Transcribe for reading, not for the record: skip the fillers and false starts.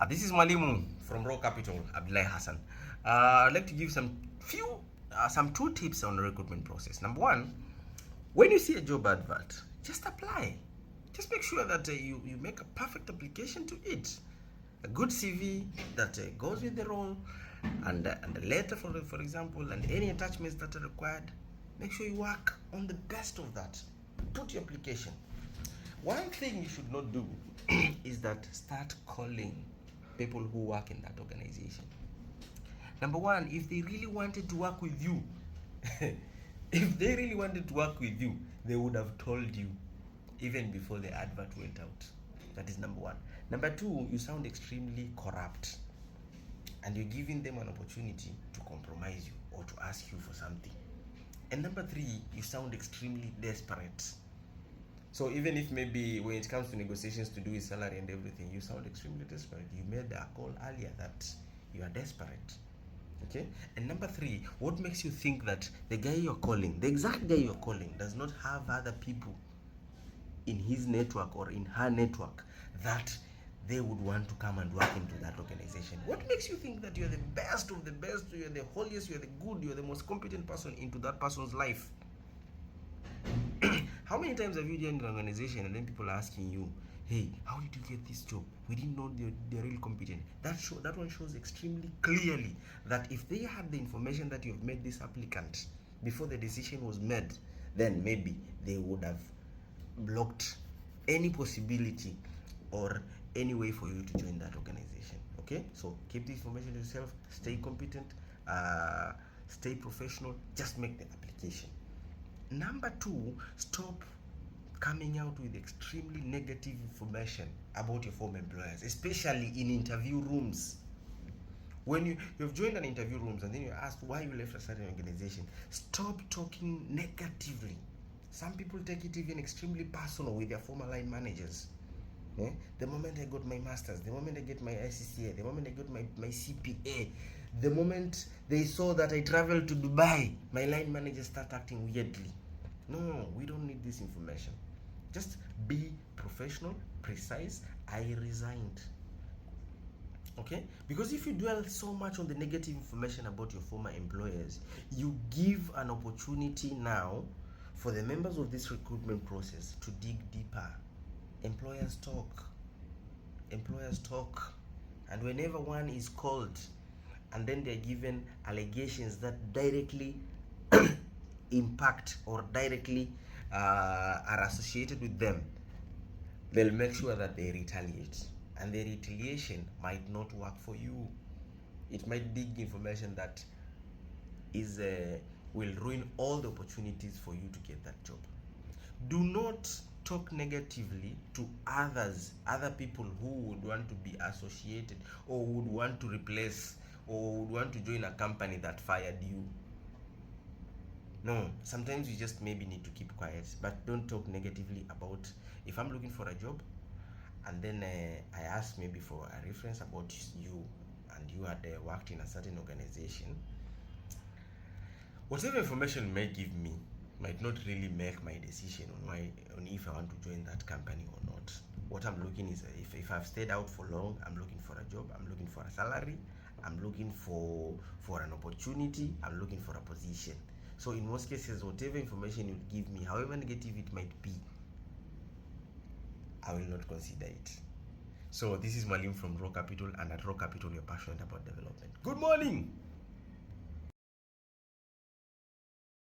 This is Mwalimu from Raw Capital, Abdullahi Hassan. I'd like to give some two tips on the recruitment process. Number one, when you see a job advert, just apply. Just make sure that you make a perfect application to it. A good CV that goes with the role, and the letter, for example, and any attachments that are required. Make sure you work on the best of that. Put your application. One thing you should not do is that start calling people who work in that organization. Number one, if they really wanted to work with you, they would have told you even before the advert went out. That is number one. Number two, you sound extremely corrupt, and you're giving them an opportunity to compromise you or to ask you for something. And number three, you sound extremely desperate. So even if maybe when it comes to negotiations to do with salary and everything, you sound extremely desperate. You made a call earlier that you are desperate. Okay? And number three, what makes you think that the guy you're calling, the exact guy you're calling, does not have other people in his network or in her network that they would want to come and work into that organization? What makes you think that you're the best of the best, you're the holiest, you're the good, you're the most competent person into that person's life? How many times have you joined an organization and then people are asking you, hey, how did you get this job? We didn't know they're really competent. That one shows extremely clearly that if they had the information that you've made this applicant before the decision was made, then maybe they would have blocked any possibility or any way for you to join that organization. Okay, so keep the information to yourself, stay competent, stay professional, just make the application. Number two, stop coming out with extremely negative information about your former employers, especially in interview rooms. When you've joined an interview rooms and then you're asked why you left a certain organization, stop talking negatively. Some people take it even extremely personal with their former line managers. The moment I got my masters, the moment I get my ICCA, the moment I got my CPA, the moment they saw that I traveled to Dubai, my line managers start acting weirdly. No, we don't need this information. Just be professional, precise. I resigned. Okay? Because if you dwell so much on the negative information about your former employers, you give an opportunity now for the members of this recruitment process to dig deeper. Employers talk. And whenever one is called and then they're given allegations that directly impact or directly are associated with them, they'll make sure that they retaliate. And the retaliation might not work for you. It might dig information that will ruin all the opportunities for you to get that job. Do not talk negatively to other people who would want to be associated or would want to replace or would want to join a company that fired you. No, sometimes you just maybe need to keep quiet, but don't talk negatively about. If I'm looking for a job and then I ask maybe for a reference about you and you had worked in a certain organization, whatever information you may give me might not really make my decision on if I want to join that company or not. What I'm looking is if I've stayed out for long, I'm looking for a job, I'm looking for a salary, I'm looking for an opportunity, I'm looking for a position. So in most cases, whatever information you give me, however negative it might be, I will not consider it. So this is Malim from Raw Capital, and at Raw Capital, we're passionate about development. Good morning.